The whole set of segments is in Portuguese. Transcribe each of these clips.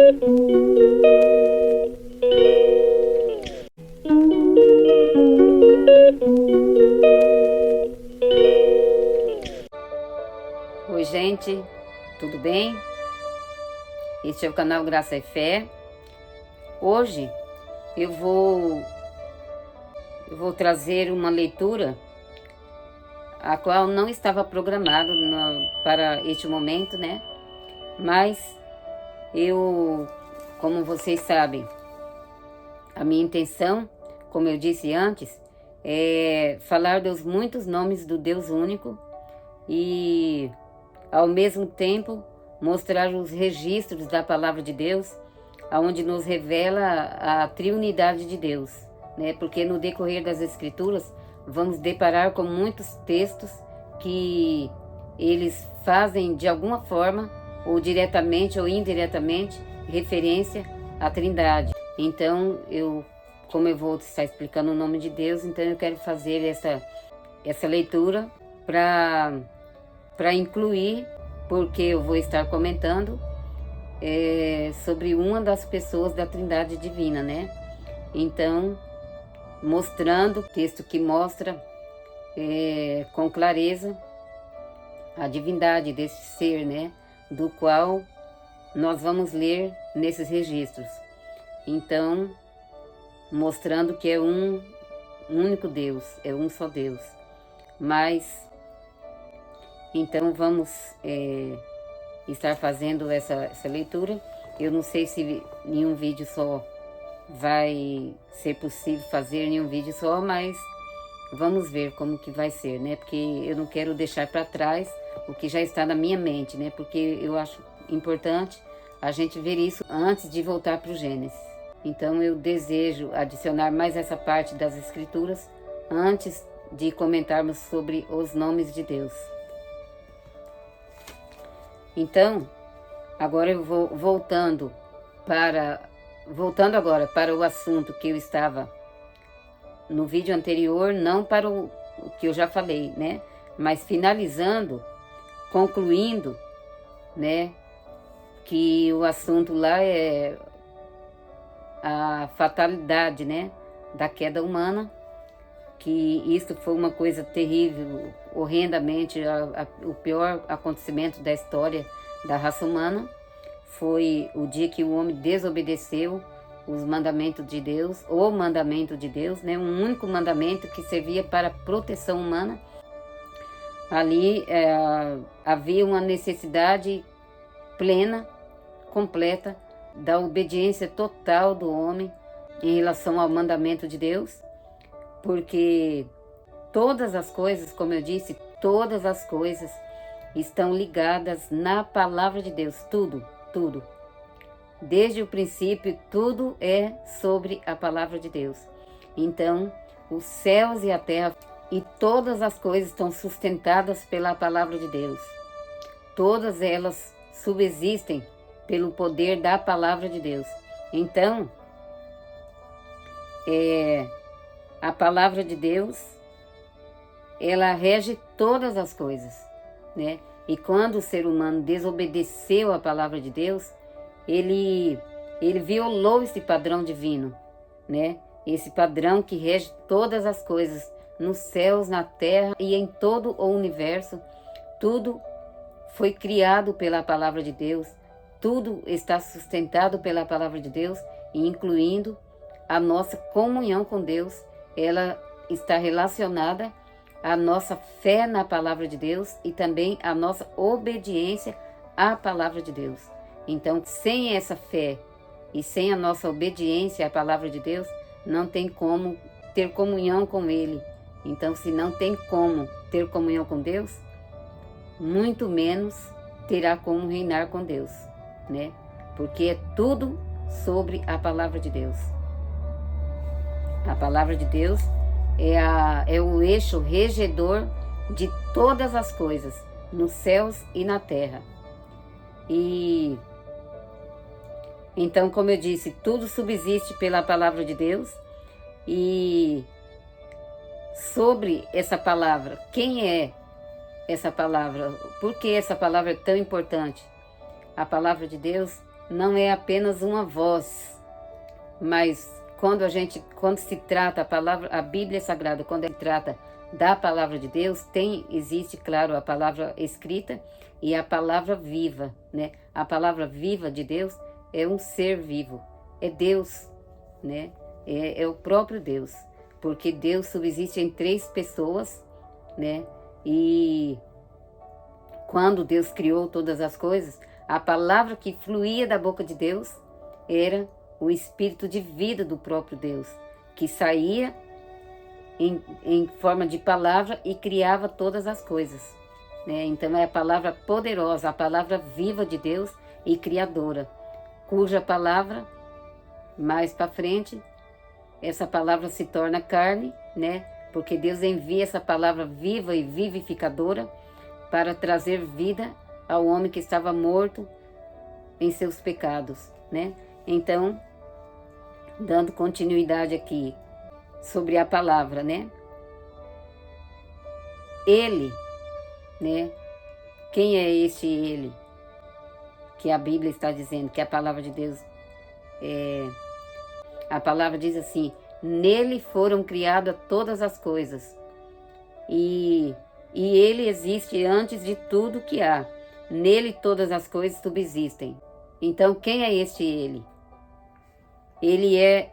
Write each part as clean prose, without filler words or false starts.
Oi, gente, tudo bem? Este é o canal Graça e Fé. Hoje eu vou trazer uma leitura a qual não estava programado para este momento, né? Mas como vocês sabem, a minha intenção, como eu disse antes, é falar dos muitos nomes do Deus único e, ao mesmo tempo, mostrar os registros da palavra de Deus, onde nos revela a triunidade de Deus, né? Porque no decorrer das Escrituras vamos deparar com muitos textos que eles fazem de alguma forma, ou diretamente ou indiretamente, referência à Trindade. Então, como eu vou estar explicando o nome de Deus, então eu quero fazer essa leitura para incluir, porque eu vou estar comentando sobre uma das pessoas da Trindade Divina, né? Então, mostrando, texto que mostra com clareza a divindade desse ser, né? Do qual nós vamos ler nesses registros. Então, mostrando que é um único Deus, é um só Deus. Mas, então vamos estar fazendo essa leitura. Eu não sei se em um vídeo só vai ser possível fazer em um vídeo só, mas vamos ver como que vai ser, né? Porque eu não quero deixar para trás o que já está na minha mente, né? Porque eu acho importante a gente ver isso antes de voltar para o Gênesis. Então eu desejo adicionar mais essa parte das Escrituras antes de comentarmos sobre os nomes de Deus. Então, agora eu vou voltando agora para o assunto que eu estava no vídeo anterior, não para o que eu já falei, né? Mas finalizando, concluindo, né? Que o assunto lá é a fatalidade, né? Da queda humana, que isso foi uma coisa terrível, horrendamente, o pior acontecimento da história da raça humana. Foi o dia que o homem desobedeceu os mandamentos de Deus, o mandamento de Deus, né? Um único mandamento que servia para a proteção humana. Ali havia uma necessidade plena, completa, da obediência total do homem em relação ao mandamento de Deus, porque todas as coisas, como eu disse, todas as coisas estão ligadas na palavra de Deus, tudo. Desde o princípio, tudo é sobre a palavra de Deus. Então, os céus e a terra e todas as coisas estão sustentadas pela palavra de Deus. Todas elas subsistem pelo poder da palavra de Deus. Então, a palavra de Deus, ela rege todas as coisas, né? E quando o ser humano desobedeceu a palavra de Deus, ele violou esse padrão divino, né? Esse padrão que rege todas as coisas, nos céus, na terra e em todo o universo. Tudo foi criado pela palavra de Deus, tudo está sustentado pela palavra de Deus, incluindo a nossa comunhão com Deus. Ela está relacionada à nossa fé na palavra de Deus e também à nossa obediência à palavra de Deus. Então, sem essa fé e sem a nossa obediência à palavra de Deus, não tem como ter comunhão com Ele. Então, se não tem como ter comunhão com Deus, muito menos terá como reinar com Deus, né? Porque é tudo sobre a palavra de Deus. A palavra de Deus é o eixo regedor de todas as coisas, nos céus e na terra. E então, como eu disse, tudo subsiste pela palavra de Deus. E sobre essa palavra, quem é essa palavra? Por que essa palavra é tão importante? A palavra de Deus não é apenas uma voz, mas quando se trata a Bíblia Sagrada, quando se trata da palavra de Deus, existe, claro, a palavra escrita e a palavra viva, né? A palavra viva de Deus é um ser vivo, é Deus, né? É o próprio Deus, porque Deus subsiste em 3 pessoas, né? E quando Deus criou todas as coisas, a palavra que fluía da boca de Deus era o espírito de vida do próprio Deus, que saía em forma de palavra e criava todas as coisas, né? Então é a palavra poderosa, a palavra viva de Deus e criadora, cuja palavra, mais para frente, essa palavra se torna carne, né? Porque Deus envia essa palavra viva e vivificadora para trazer vida ao homem que estava morto em seus pecados, né? Então, dando continuidade aqui sobre a palavra, né? Ele, né? Quem é este ele? Que a Bíblia está dizendo, que a palavra de Deus a palavra diz assim: nele foram criadas todas as coisas, e ele existe antes de tudo que há. Nele todas as coisas subsistem. Então, quem é este ele? Ele é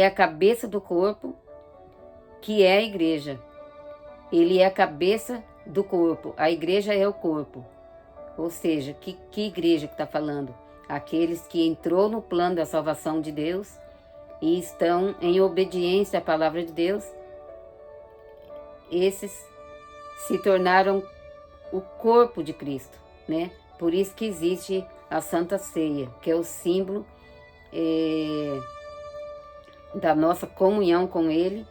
a cabeça do corpo, que é a igreja. Ele é a cabeça do corpo. A igreja é o corpo. Ou seja, que igreja que está falando? Aqueles que entrou no plano da salvação de Deus e estão em obediência à palavra de Deus. Esses se tornaram o corpo de Cristo, né? Por isso que existe a Santa Ceia, que é o símbolo da nossa comunhão com Ele,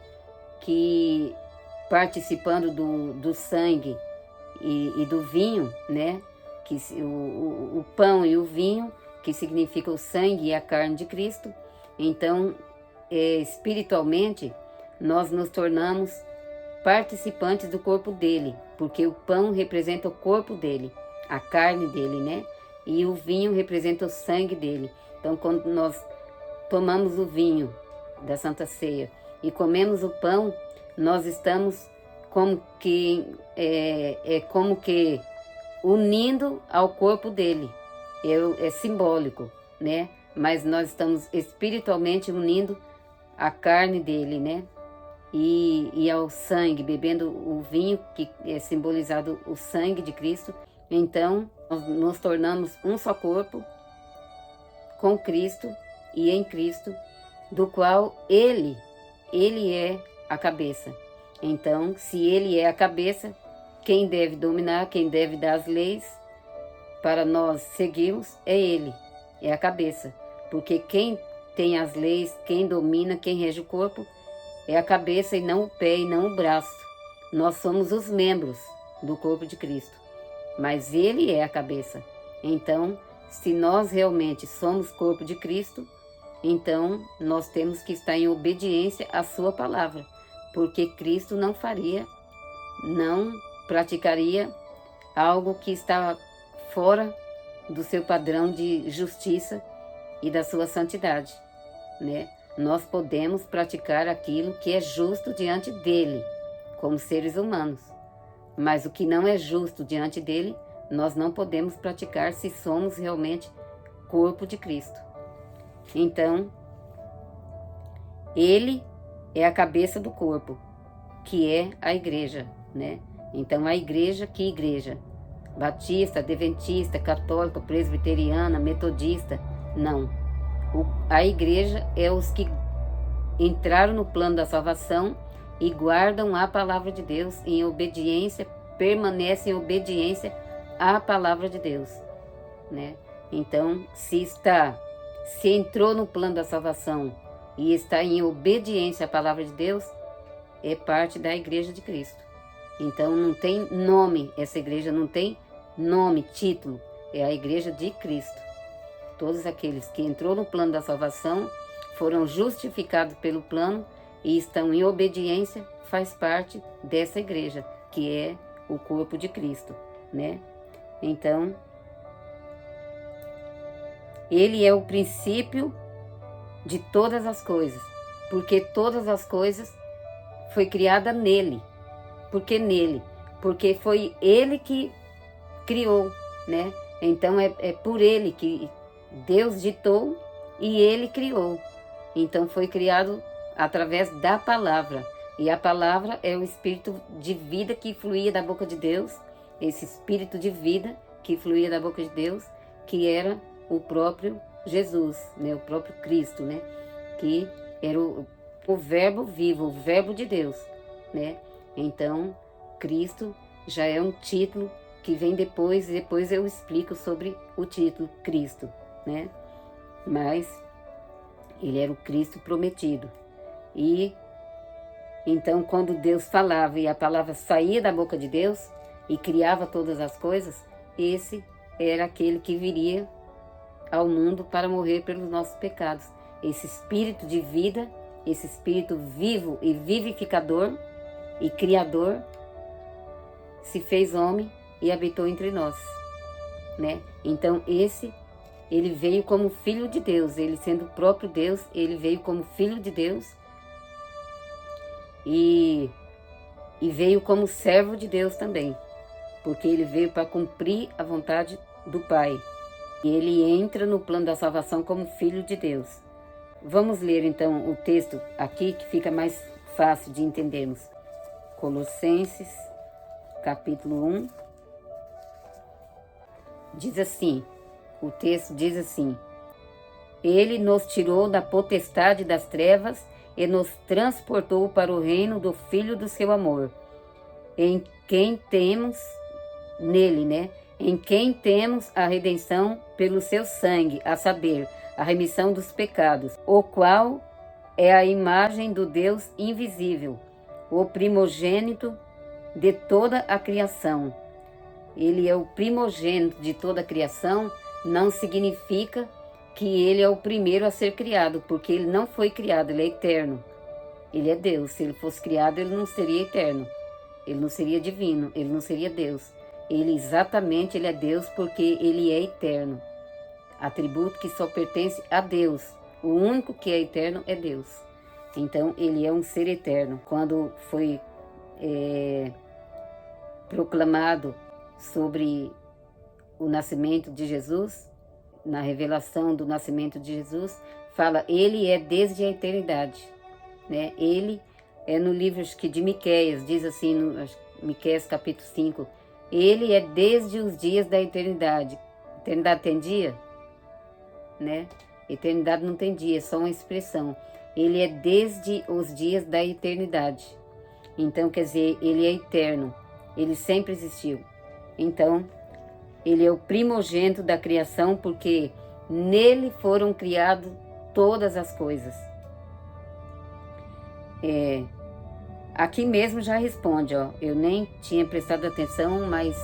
que participando do sangue e do vinho, né? Que o pão e o vinho, que significa o sangue e a carne de Cristo. Então, espiritualmente, nós nos tornamos participantes do corpo dele, porque o pão representa o corpo dele, a carne dele, né? E o vinho representa o sangue dele. Então, quando nós tomamos o vinho da Santa Ceia e comemos o pão, nós estamos como que unindo ao corpo dele. É simbólico, né? Mas nós estamos espiritualmente unindo a carne dele, né? E ao sangue, bebendo o vinho, que é simbolizado o sangue de Cristo. Então, nós nos tornamos um só corpo com Cristo e em Cristo, do qual Ele é a cabeça. Então, se Ele é a cabeça, quem deve dominar, quem deve dar as leis para nós seguirmos é Ele, é a cabeça. Porque quem tem as leis, quem domina, quem rege o corpo, é a cabeça e não o pé e não o braço. Nós somos os membros do corpo de Cristo, mas Ele é a cabeça. Então, se nós realmente somos corpo de Cristo, então nós temos que estar em obediência à sua palavra, porque Cristo não praticaria algo que está fora do seu padrão de justiça e da sua santidade, né? Nós podemos praticar aquilo que é justo diante dele, como seres humanos. Mas o que não é justo diante dele, nós não podemos praticar se somos realmente corpo de Cristo. Então, ele é a cabeça do corpo, que é a igreja, né? Então, a igreja, que igreja? Batista, adventista, católica, presbiteriana, metodista? Não. A igreja é os que entraram no plano da salvação e guardam a palavra de Deus em obediência, permanecem em obediência à palavra de Deus, né? Então, se entrou no plano da salvação e está em obediência à palavra de Deus, é parte da igreja de Cristo. Então, não tem nome, essa igreja não tem nome, título, é a igreja de Cristo. Todos aqueles que entrou no plano da salvação, foram justificados pelo plano e estão em obediência, faz parte dessa igreja, que é o corpo de Cristo, né? Então, Ele é o princípio de todas as coisas, porque todas as coisas foi criada nele. Por que nele? Porque foi ele que criou, né? Então é por ele que Deus ditou e ele criou. Então foi criado através da palavra. E a palavra é o espírito de vida que fluía da boca de Deus, esse espírito de vida que fluía da boca de Deus, que era o próprio Jesus, né? O próprio Cristo, né? Que era o verbo vivo, o verbo de Deus, né? Então, Cristo já é um título que vem depois eu explico sobre o título Cristo, né? Mas ele era o Cristo prometido. E então, quando Deus falava e a palavra saía da boca de Deus e criava todas as coisas, esse era aquele que viria ao mundo para morrer pelos nossos pecados. Esse espírito de vida, esse espírito vivo e vivificador e criador, se fez homem e habitou entre nós, né? Então ele veio como filho de Deus, ele sendo o próprio Deus, ele veio como filho de Deus e veio como servo de Deus também, porque ele veio para cumprir a vontade do Pai. E ele entra no plano da salvação como filho de Deus. Vamos ler então o texto aqui que fica mais fácil de entendermos. Colossenses, capítulo 1, diz assim, o texto diz assim: Ele nos tirou da potestade das trevas e nos transportou para o reino do Filho do seu amor, em quem temos, nele, né? Em quem temos a redenção pelo seu sangue, a saber, a remissão dos pecados, o qual é a imagem do Deus invisível, o primogênito de toda a criação. Ele é o primogênito de toda a criação, não significa que ele é o primeiro a ser criado, porque ele não foi criado, ele é eterno. Ele é Deus. Se ele fosse criado, ele não seria eterno. Ele não seria divino, ele não seria Deus. Ele é Deus porque ele é eterno. Atributo que só pertence a Deus. O único que é eterno é Deus. Então, ele é um ser eterno. Quando foi proclamado sobre o nascimento de Jesus, na revelação do nascimento de Jesus, fala, ele é desde a eternidade, né? Ele é no livro de Miqueias, diz assim, no Miqueias capítulo 5, ele é desde os dias da eternidade. Eternidade tem dia? Né? Eternidade não tem dia, é só uma expressão. Ele é desde os dias da eternidade. Então, quer dizer, ele é eterno, ele sempre existiu. Então, ele é o primogênito da criação, porque nele foram criadas todas as coisas. Aqui mesmo já responde, ó. Eu nem tinha prestado atenção, mas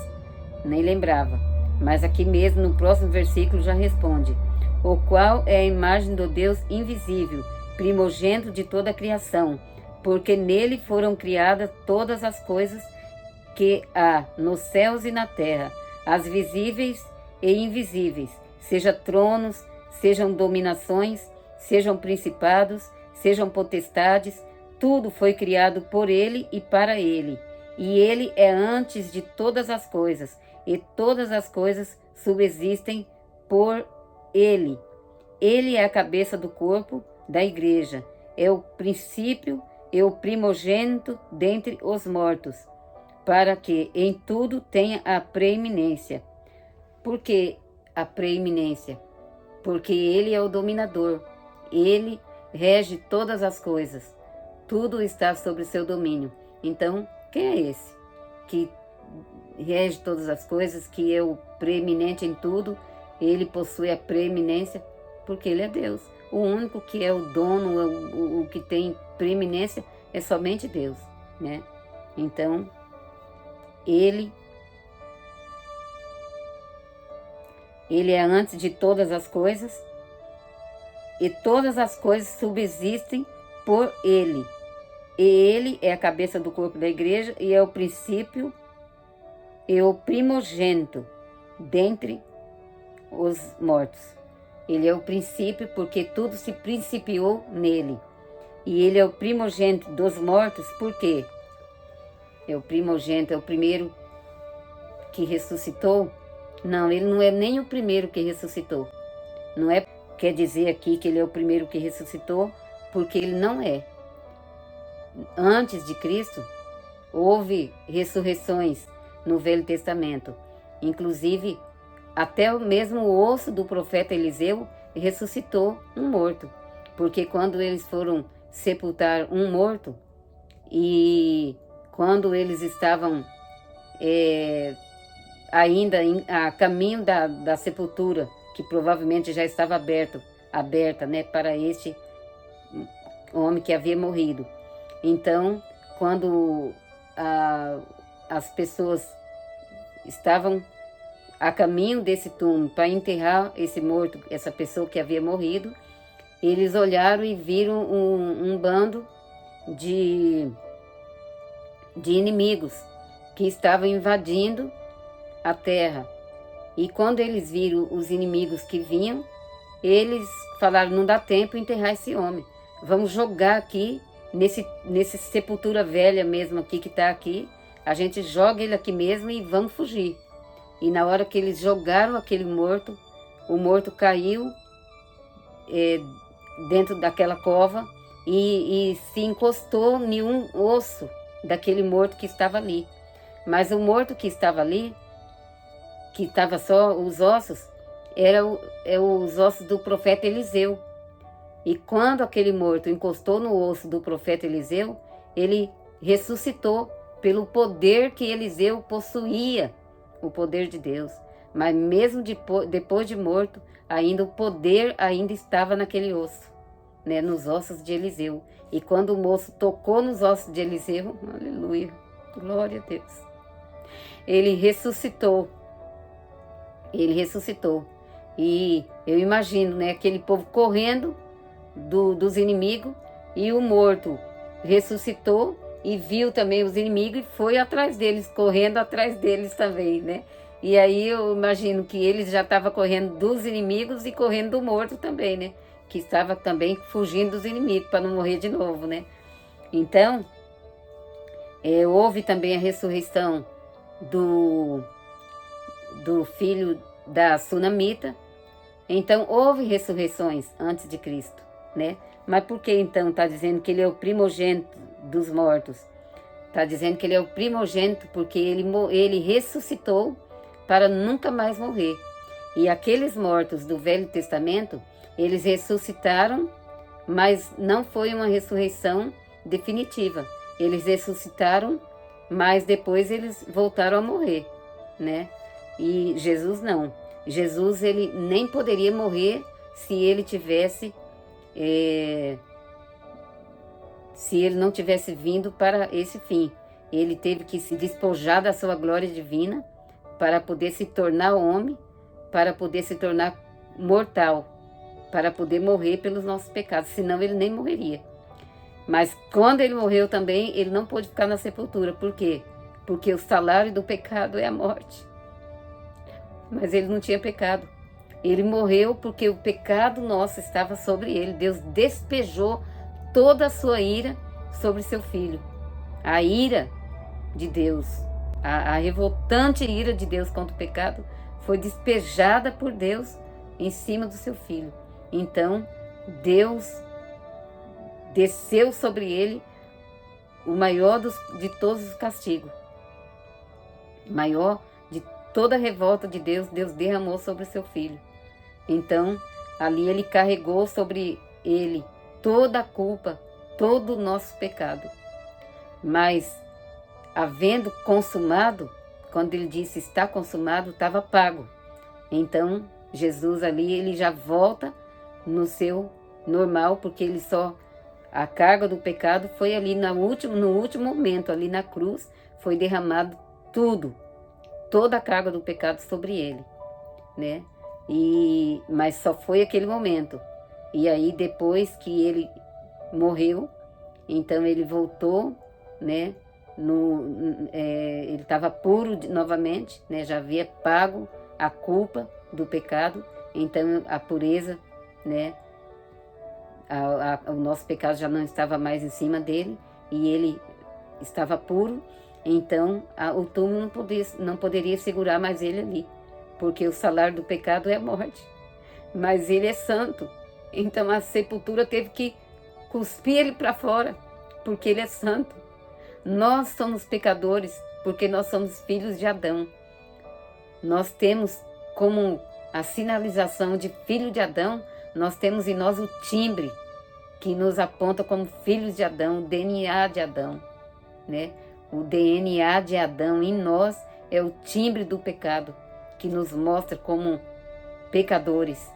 nem lembrava. Mas aqui mesmo, no próximo versículo, já responde. O qual é a imagem do Deus invisível, primogênito de toda a criação, porque nele foram criadas todas as coisas que há nos céus e na terra, as visíveis e invisíveis, seja tronos, sejam dominações, sejam principados, sejam potestades, tudo foi criado por ele e para ele. E ele é antes de todas as coisas, e todas as coisas subsistem por ele. Ele é a cabeça do corpo da igreja, é o princípio e o primogênito dentre os mortos, para que em tudo tenha a preeminência. Por que a preeminência? Porque ele é o dominador, ele rege todas as coisas, tudo está sob seu domínio. Então, quem é esse que rege todas as coisas, que é o preeminente em tudo? Ele possui a preeminência porque ele é Deus. O único que é o dono, o que tem preeminência é somente Deus, né? Então, ele é antes de todas as coisas e todas as coisas subsistem por ele. E ele é a cabeça do corpo da igreja e é o princípio e o primogênito dentre os mortos. Ele é o princípio porque tudo se principiou nele. E ele é o primogênito dos mortos, por quê? É o primogênito, é o primeiro que ressuscitou? Não, ele não é nem o primeiro que ressuscitou. Não é, quer dizer aqui que ele é o primeiro que ressuscitou, porque ele não é. Antes de Cristo, houve ressurreições no Velho Testamento. Inclusive, até mesmo o osso do profeta Eliseu ressuscitou um morto. Porque quando eles foram sepultar um morto, e quando eles estavam ainda a caminho da sepultura, que provavelmente já estava aberta, né, para este homem que havia morrido. Então, quando as pessoas estavam a caminho desse túmulo para enterrar esse morto, essa pessoa que havia morrido, eles olharam e viram um bando de inimigos que estavam invadindo a terra. E quando eles viram os inimigos que vinham, eles falaram, não dá tempo de enterrar esse homem. Vamos jogar aqui, nesse sepultura velha mesmo aqui que está aqui, a gente joga ele aqui mesmo e vamos fugir. E na hora que eles jogaram aquele morto, o morto caiu dentro daquela cova e se encostou em um osso daquele morto que estava ali. Mas o morto que estava ali, que estava só os ossos, eram os ossos do profeta Eliseu. E quando aquele morto encostou no osso do profeta Eliseu, ele ressuscitou pelo poder que Eliseu possuía, o poder de Deus. Mas mesmo depois de morto, ainda o poder ainda estava naquele osso, né, nos ossos de Eliseu. E quando o moço tocou nos ossos de Eliseu, aleluia, glória a Deus, ele ressuscitou. Ele ressuscitou. E eu imagino, né, aquele povo correndo dos inimigos, e o morto ressuscitou e viu também os inimigos e foi atrás deles, correndo atrás deles também, né? E aí eu imagino que eles já estavam correndo dos inimigos e correndo do morto também, né? Que estava também fugindo dos inimigos para não morrer de novo, né? Então, houve também a ressurreição do filho da Sunamita. Então, houve ressurreições antes de Cristo, né? Mas por que então está dizendo que ele é o primogênito dos mortos? Está dizendo que ele é o primogênito porque ele ressuscitou para nunca mais morrer. E aqueles mortos do Velho Testamento, eles ressuscitaram, mas não foi uma ressurreição definitiva. Eles ressuscitaram, mas depois eles voltaram a morrer, né? E Jesus não. Jesus, ele nem poderia morrer se ele tivesse, se ele não tivesse vindo para esse fim. Ele teve que se despojar da sua glória divina para poder se tornar homem, para poder se tornar mortal, para poder morrer pelos nossos pecados, senão ele nem morreria. Mas quando ele morreu também, ele não pôde ficar na sepultura. Por quê? Porque o salário do pecado é a morte. Mas ele não tinha pecado. Ele morreu porque o pecado nosso estava sobre ele. Deus despejou toda a sua ira sobre seu filho. A ira de Deus, a revoltante ira de Deus contra o pecado, foi despejada por Deus em cima do seu filho. Então, Deus desceu sobre ele o maior de todos os castigos. O maior de toda a revolta de Deus, Deus derramou sobre o seu filho. Então, ali ele carregou sobre ele toda a culpa, todo o nosso pecado. Mas, havendo consumado, quando ele disse está consumado, estava pago. Então, Jesus ali, ele já volta no seu normal, porque ele só, a carga do pecado foi ali no último momento, ali na cruz, foi derramado tudo, toda a carga do pecado sobre ele, né? Mas só foi aquele momento. E aí, depois que ele morreu, então ele voltou, né? Ele estava puro novamente, né? Já havia pago a culpa do pecado então a pureza, né? O nosso pecado já não estava mais em cima dele e ele estava puro, então o túmulo não poderia segurar mais ele ali, porque o salário do pecado é a morte, mas ele é santo, então a sepultura teve que cuspir ele para fora, porque ele é santo. Nós somos pecadores porque nós somos filhos de Adão. Nós temos como a sinalização de filho de Adão, nós temos em nós o timbre que nos aponta como filhos de Adão, o DNA de Adão, né? O DNA de Adão em nós é o timbre do pecado, que nos mostra como pecadores,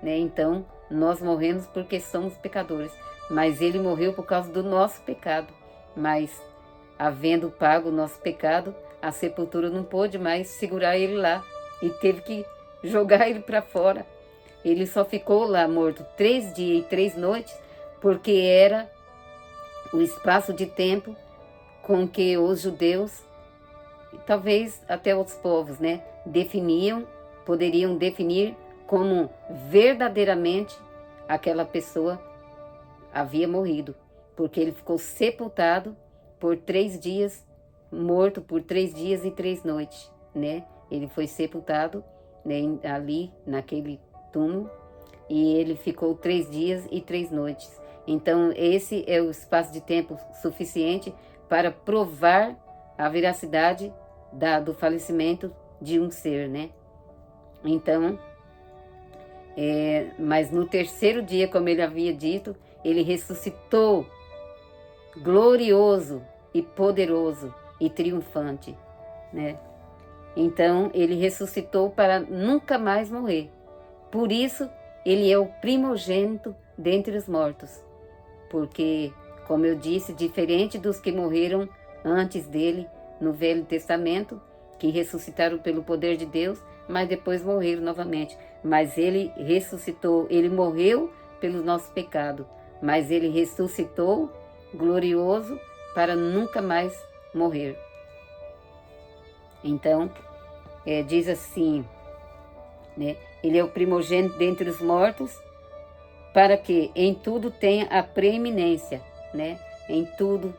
né? Então, nós morremos porque somos pecadores, mas ele morreu por causa do nosso pecado. Mas, havendo pago o nosso pecado, a sepultura não pôde mais segurar ele lá e teve que jogar ele para fora. Ele só ficou lá morto 3 dias e 3 noites, porque era o espaço de tempo com que os judeus, e talvez até outros povos, né, poderiam definir como verdadeiramente aquela pessoa havia morrido, porque ele ficou sepultado por 3 dias, morto por 3 dias e 3 noites, né? Ele foi sepultado, né, ali naquele túmulo, e ele ficou 3 dias e 3 noites. Então, esse é o espaço de tempo suficiente para provar a veracidade do falecimento de um ser, né? Então, mas no 3º dia, como ele havia dito, ele ressuscitou glorioso e poderoso e triunfante, né? Então, ele ressuscitou para nunca mais morrer. Por isso, ele é o primogênito dentre os mortos. Porque, como eu disse, diferente dos que morreram antes dele no Velho Testamento, que ressuscitaram pelo poder de Deus, mas depois morreram novamente. Mas ele ressuscitou, ele morreu pelo nosso pecado, mas ele ressuscitou glorioso para nunca mais morrer. Então, diz assim, né? Ele é o primogênito dentre os mortos, para que em tudo tenha a preeminência, né? Em tudo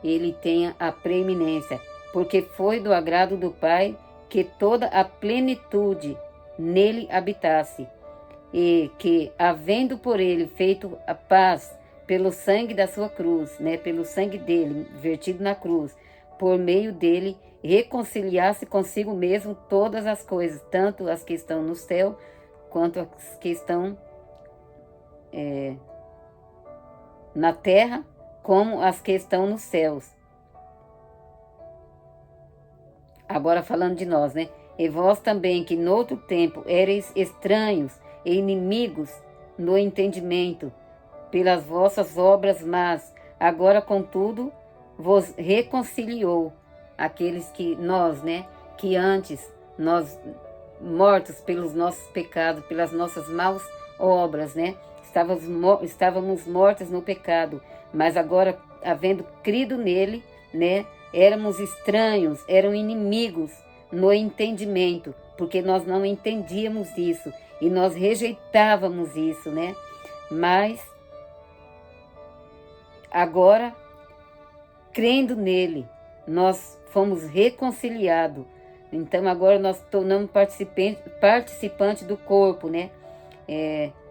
ele tenha a preeminência, porque foi do agrado do Pai que toda a plenitude nele habitasse, e que, havendo por ele feito a paz pelo sangue da sua cruz, né? Pelo sangue dele vertido na cruz, por meio dele reconciliasse consigo mesmo todas as coisas, tanto as que estão no céu, quanto as que estão na terra, como as que estão nos céus. Agora falando de nós, né? E vós também, que noutro tempo ereis estranhos e inimigos no entendimento, pelas vossas obras más, agora, contudo, vos reconciliou. Aqueles que nós, né? Que antes, nós mortos pelos nossos pecados, pelas nossas maus obras, né? Estávamos mortos no pecado, mas agora, havendo crido nele, né? Éramos estranhos, eram inimigos no entendimento, porque nós não entendíamos isso e nós rejeitávamos isso, né? Mas agora, crendo nele, nós fomos reconciliados. Então agora nós tornamos participante do corpo, né?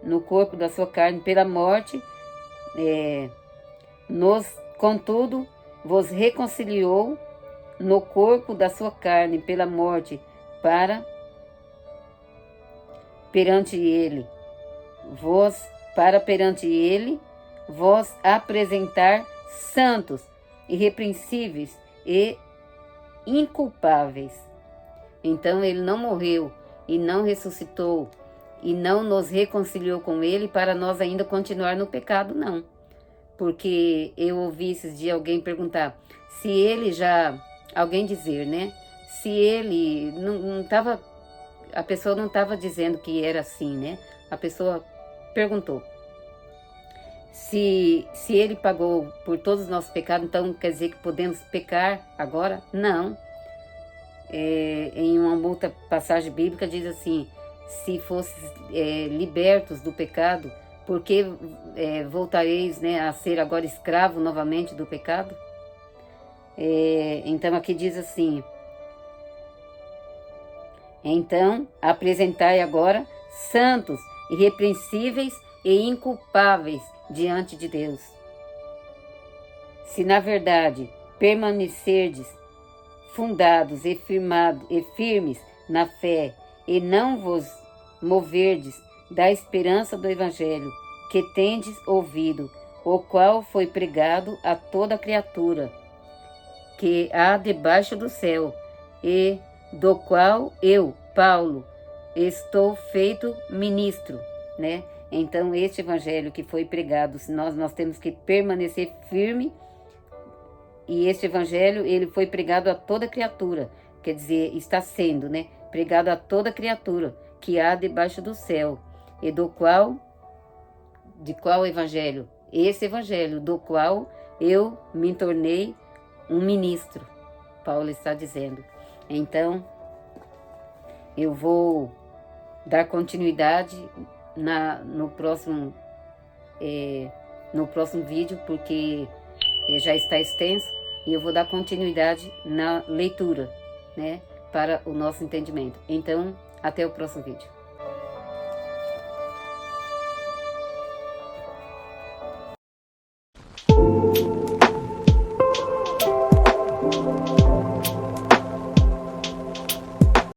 No corpo da sua carne pela morte, contudo, vos reconciliou no corpo da sua carne pela morte, para perante ele vos apresentar santos, irrepreensíveis e inculpáveis. Então ele não morreu e não ressuscitou e não nos reconciliou com ele para nós ainda continuar no pecado, não. Porque eu ouvi esses dias alguém perguntar se ele alguém dizer, né? Se ele não estava, a pessoa não estava dizendo que era assim, né? A pessoa perguntou se ele pagou por todos os nossos pecados, então quer dizer que podemos pecar agora? Não. Em uma outra passagem bíblica diz assim, se fosses libertos do pecado, por que voltareis, né, a ser agora escravo novamente do pecado? Então aqui diz assim: então apresentai agora santos, irrepreensíveis e inculpáveis diante de Deus. Se na verdade permanecerdes fundados e firmes na fé, e não vos moverdes da esperança do Evangelho, que tendes ouvido, o qual foi pregado a toda criatura que há debaixo do céu, e do qual eu, Paulo, estou feito ministro, né? Então, este Evangelho que foi pregado, nós temos que permanecer firme. E este Evangelho, ele foi pregado a toda criatura, quer dizer, está sendo, né, pregado a toda criatura que há debaixo do céu, e de qual Evangelho? Esse Evangelho, do qual eu me tornei um ministro, Paulo está dizendo. Então, eu vou dar continuidade no próximo vídeo, porque já está extenso, e eu vou dar continuidade na leitura, né, para o nosso entendimento. Então, até o próximo vídeo.